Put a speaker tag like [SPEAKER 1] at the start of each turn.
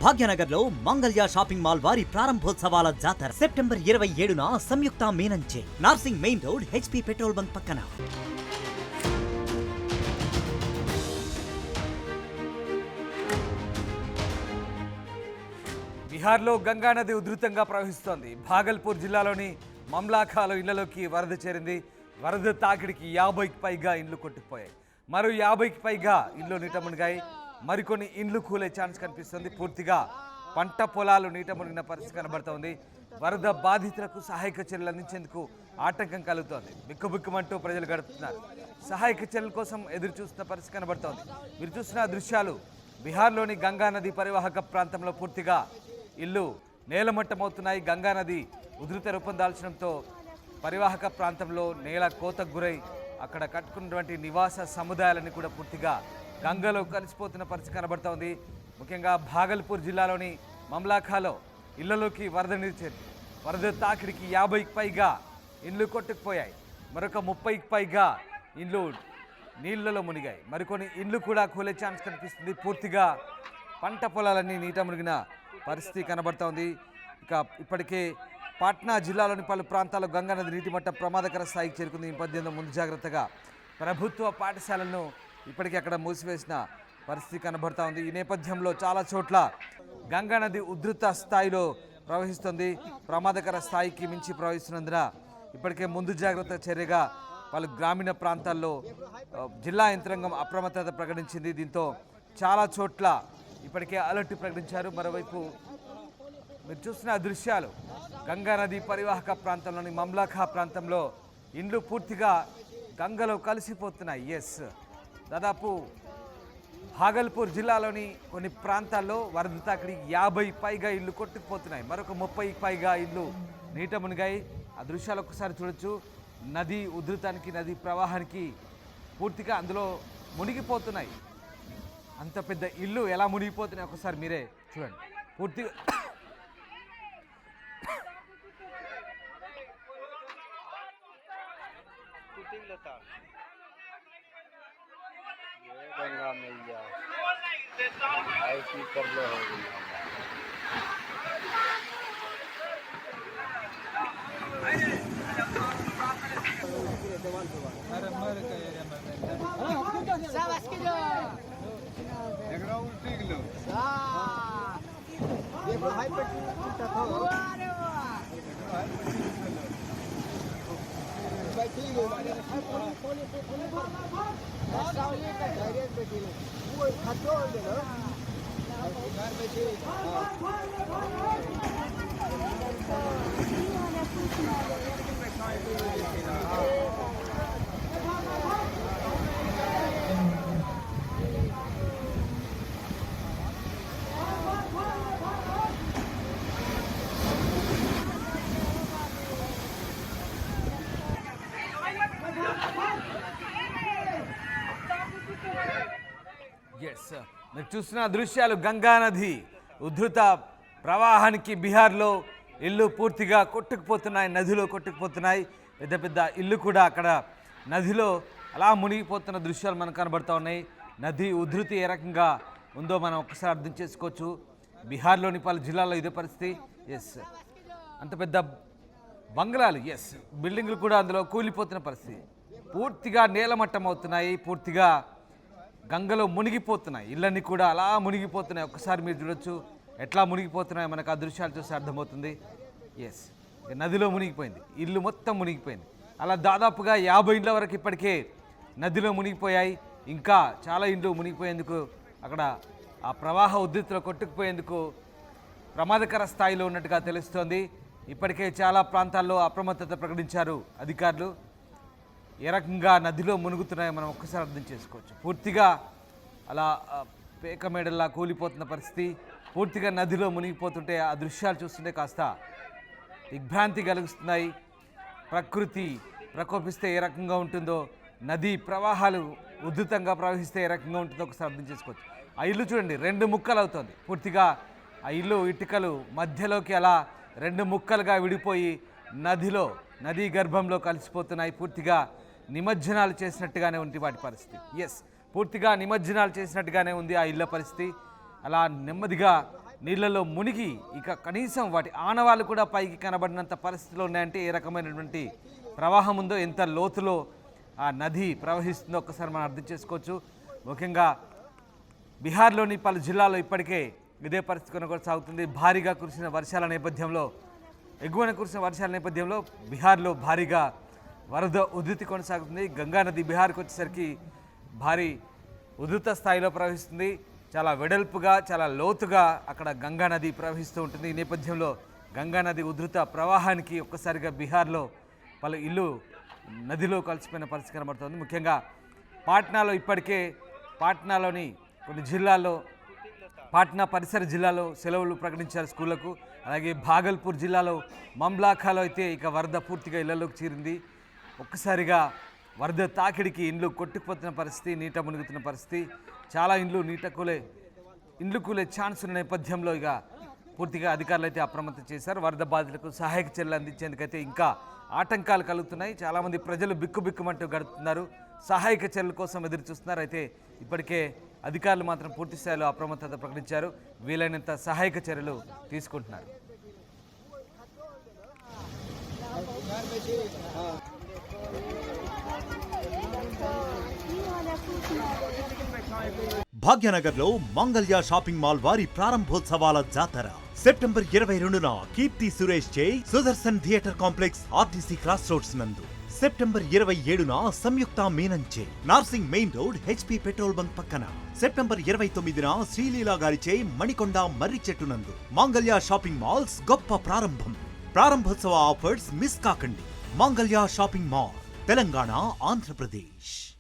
[SPEAKER 1] భాగ్యనగర్ లో Mangalya shopping mall వారి ప్రారంభోత్సవాల జాతర సెప్టెంబర్ 27న సంయుక్త మీనంచే Narsing main road HP petrol bunk పక్కన.
[SPEAKER 2] బిహార్లో గంగా నది ఉధృతంగా ప్రవహిస్తోంది. భాగల్పూర్ జిల్లాలోని మమ్లాఖాలో ఇళ్లలోకి వరద చేరింది. వరద తాకిడికి 50కి పైగా ఇండ్లు కొట్టుకుపోయాయి. మరో 50కి పైగా ఇండ్లు నీట మునిగాయి. మరికొన్ని ఇండ్లు కూలే ఛాన్స్ కనిపిస్తుంది. పూర్తిగా పంట పొలాలు నీట మునిగిన పరిస్థితి కనబడుతోంది. వరద బాధితులకు సహాయక చర్యలు అందించేందుకు ఆటంకం కలుగుతోంది. బిక్కుబిక్కుమంటూ ప్రజలు గడుపుతున్నారు. సహాయక చర్యల కోసం ఎదురు చూస్తున్న పరిస్థితి కనబడుతోంది. మీరు చూస్తున్న దృశ్యాలు బీహార్లోని గంగా నది పరివాహక ప్రాంతంలో పూర్తిగా ఇల్లు నేలమట్టమవుతున్నాయి. గంగానది ఉధృత రూపం దాల్చడంతో పరివాహక ప్రాంతంలో నేల కోతకు గురై అక్కడ కట్టుకున్నటువంటి నివాస సముదాయాలన్నీ కూడా పూర్తిగా గంగలో కలిసిపోతున్న పరిస్థితి కనబడుతోంది. ముఖ్యంగా భాగల్పూర్ జిల్లాలోని మమ్లాఖాలో ఇళ్లలోకి వరద నీరు చేరింది. వరద తాకిడికి 50కి పైగా ఇండ్లు కొట్టుకుపోయాయి. మరొక 30కి పైగా ఇండ్లు నీళ్లలో మునిగాయి. మరికొన్ని ఇండ్లు కూడా కూలే ఛాన్స్ కనిపిస్తుంది. పూర్తిగా పంట పొలాలన్నీ నీట మునిగిన పరిస్థితి కనబడుతోంది. ఇక ఇప్పటికే పాట్నా జిల్లాలోని పలు ప్రాంతాల్లో గంగానది నీటి మట్టం ప్రమాదకర స్థాయికి చేరుకుంది. ఈ నేపథ్యంలో ముందు జాగ్రత్తగా ప్రభుత్వ పాఠశాలలను ఇప్పటికే అక్కడ మూసివేసిన పరిస్థితి కనబడుతూ ఉంది. ఈ నేపథ్యంలో చాలా చోట్ల గంగానది ఉధృత స్థాయిలో ప్రవహిస్తుంది. ప్రమాదకర స్థాయికి మించి ప్రవహిస్తున్నందున ఇప్పటికే ముందు జాగ్రత్త చర్యగా పలు గ్రామీణ ప్రాంతాల్లో జిల్లా యంత్రాంగం అప్రమత్తత ప్రకటించింది. దీంతో చాలా చోట్ల ఇప్పటికే అలర్ట్ ప్రకటించారు. మరోవైపు మీరు చూస్తున్న దృశ్యాలు గంగానది పరివాహక ప్రాంతంలోని మమ్లాఖా ప్రాంతంలో ఇండ్లు పూర్తిగా గంగలో కలిసిపోతున్నాయి. ఎస్, దాదాపు భాగల్పూర్ జిల్లాలోని కొన్ని ప్రాంతాల్లో వరద తాకిడి 50 పైగా ఇళ్ళు కొట్టుకుపోతున్నాయి. మరొక 30కి పైగా ఇళ్ళు నీట మునిగాయి. ఆ దృశ్యాలు ఒకసారి చూడొచ్చు. నది ఉధృతానికి, నది ప్రవాహానికి పూర్తిగా అందులో మునిగిపోతున్నాయి. అంత పెద్ద ఇల్లు ఎలా మునిగిపోతున్నాయి ఒకసారి మీరే చూడండి. పూర్తిగా మీరు చూస్తున్న దృశ్యాలు గంగానది ఉధృత ప్రవాహానికి బీహార్లో ఇల్లు పూర్తిగా కొట్టుకుపోతున్నాయి. నదిలో కొట్టుకుపోతున్నాయి. పెద్ద పెద్ద ఇల్లు కూడా అక్కడ నదిలో అలా మునిగిపోతున్న దృశ్యాలు మనకు కనబడుతూ ఉన్నాయి. నది ఉధృతి ఏ రకంగా ఉందో మనం ఒకసారి అర్థం చేసుకోవచ్చు. బీహార్లోని పలు జిల్లాల్లో ఇదే పరిస్థితి. ఎస్, అంత పెద్ద బంగ్లాలు, ఎస్, బిల్డింగ్లు కూడా అందులో కూలిపోతున్న పరిస్థితి. పూర్తిగా నేలమట్టం అవుతున్నాయి. పూర్తిగా గంగలో మునిగిపోతున్నాయి. ఇళ్ళన్నీ కూడా అలా మునిగిపోతున్నాయి. ఒక్కసారి మీరు చూడొచ్చు ఎట్లా మునిగిపోతున్నాయి. మనకు ఆ దృశ్యాలు చూస్తే అర్థమవుతుంది. ఎస్, నదిలో మునిగిపోయింది. ఇల్లు మొత్తం మునిగిపోయింది. అలా దాదాపుగా 50 ఇండ్ల వరకు ఇప్పటికే నదిలో మునిగిపోయాయి. ఇంకా చాలా ఇండ్లు మునిగిపోయేందుకు అక్కడ ఆ ప్రవాహ ఉధృతిలో కొట్టుకుపోయేందుకు ప్రమాదకర స్థాయిలో ఉన్నట్టుగా తెలుస్తోంది. ఇప్పటికే చాలా ప్రాంతాల్లో అప్రమత్తత ప్రకటించారు అధికారులు. ఏ రకంగా నదిలో మునుగుతున్నాయో మనం ఒక్కసారి అర్థం చేసుకోవచ్చు. పూర్తిగా అలా పేక మేడల్లా కూలిపోతున్న పరిస్థితి. పూర్తిగా నదిలో మునిగిపోతుంటే ఆ దృశ్యాలు చూస్తుంటే కాస్త దిగ్భ్రాంతి కలిగిస్తున్నాయి. ప్రకృతి ప్రకోపిస్తే ఏ రకంగా ఉంటుందో, నదీ ప్రవాహాలు ఉధృతంగా ప్రవహిస్తే ఏ రకంగా ఉంటుందో ఒకసారి అర్థం చేసుకోవచ్చు. ఆ ఇల్లు చూడండి, 2 ముక్కలు అవుతుంది. పూర్తిగా ఆ ఇల్లు ఇటుకలు మధ్యలోకి అలా 2 ముక్కలుగా విడిపోయి నదీ గర్భంలో కలిసిపోతున్నాయి. పూర్తిగా నిమజ్జనాలు చేసినట్టుగానే ఉంది వాటి పరిస్థితి. ఎస్, పూర్తిగా నిమజ్జనాలు చేసినట్టుగానే ఉంది ఆ ఇళ్ళ పరిస్థితి. అలా నెమ్మదిగా నీళ్ళలో మునిగి ఇక కనీసం వాటి ఆనవాళ్ళు కూడా పైకి కనబడినంత పరిస్థితిలో ఉన్నాయంటే ఏ రకమైనటువంటి ప్రవాహం ఉందో, ఎంత లోతులో ఆ నది ప్రవహిస్తుందో ఒక్కసారి మనం అర్థం చేసుకోవచ్చు. ముఖ్యంగా బీహార్లోని పలు జిల్లాల్లో ఇప్పటికే ఇదే పరిస్థితి కొనసాగుతుంది. భారీగా కురిసిన వర్షాల నేపథ్యంలో, ఎగువన కురిసిన వర్షాల నేపథ్యంలో బీహార్లో భారీగా వరద ఉధృతి కొనసాగుతుంది. గంగానది బీహార్కి వచ్చేసరికి భారీ ఉధృత స్థాయిలో ప్రవహిస్తుంది. చాలా వెడల్పుగా, చాలా లోతుగా అక్కడ గంగానది ప్రవహిస్తూ ఉంటుంది. ఈ నేపథ్యంలో గంగానది ఉధృత ప్రవాహానికి ఒక్కసారిగా బీహార్లో పలు ఇల్లు నదిలో కలిసిపోయిన పరిస్థితి కనబడుతుంది. ముఖ్యంగా పాట్నాలో ఇప్పటికే పాట్నాలోని కొన్ని జిల్లాల్లో, పాట్నా పరిసర జిల్లాలో సెలవులు ప్రకటించారు స్కూళ్లకు. అలాగే భాగల్పూర్ జిల్లాలో మమ్లాఖాలో అయితే ఇక వరద పూర్తిగా ఇళ్లలోకి చేరింది. ఒక్కసారిగా వరద తాకిడికి ఇండ్లు కొట్టుకుపోతున్న పరిస్థితి, నీట మునుగుతున్న పరిస్థితి. చాలా ఇండ్లు ఇండ్లు కూలే ఛాన్స్ ఉన్న నేపథ్యంలో ఇక పూర్తిగా అధికారులు అయితే అప్రమత్తం చేశారు. వరద బాధితులకు సహాయక చర్యలు అందించేందుకైతే ఇంకా ఆటంకాలు కలుగుతున్నాయి. చాలామంది ప్రజలు బిక్కుబిక్కుమంటూ గడుపుతున్నారు, సహాయక చర్యల కోసం ఎదురు చూస్తున్నారు. అయితే ఇప్పటికే అధికారులు మాత్రం పూర్తి స్థాయిలో అప్రమత్తత ప్రకటించారు. వీలైనంత సహాయక చర్యలు తీసుకుంటున్నారు.
[SPEAKER 1] భాగ్యనగర్లో మంగళ్య షాపింగ్ మాల్ వారి ప్రారంభోత్సవాల జాతర సెప్టెంబర్ 22న కీర్తి సురేష్ చే Sudarshan theatre complex RTC cross roads నందు, సెప్టెంబర్ 27న సంయుక్త మీనన్ చే Narsing main road HP petrol bunk పక్కన, సెప్టెంబర్ 29న శ్రీలీలా గారిచే మణికొండ మర్రి చెట్టు నందు మంగళ్య షాపింగ్ మాల్స్ గొప్ప ప్రారంభం. ప్రారంభోత్సవ ఆఫర్స్ మిస్ కాకండి. Mangalya shopping mall, Telangana, Andhra Pradesh.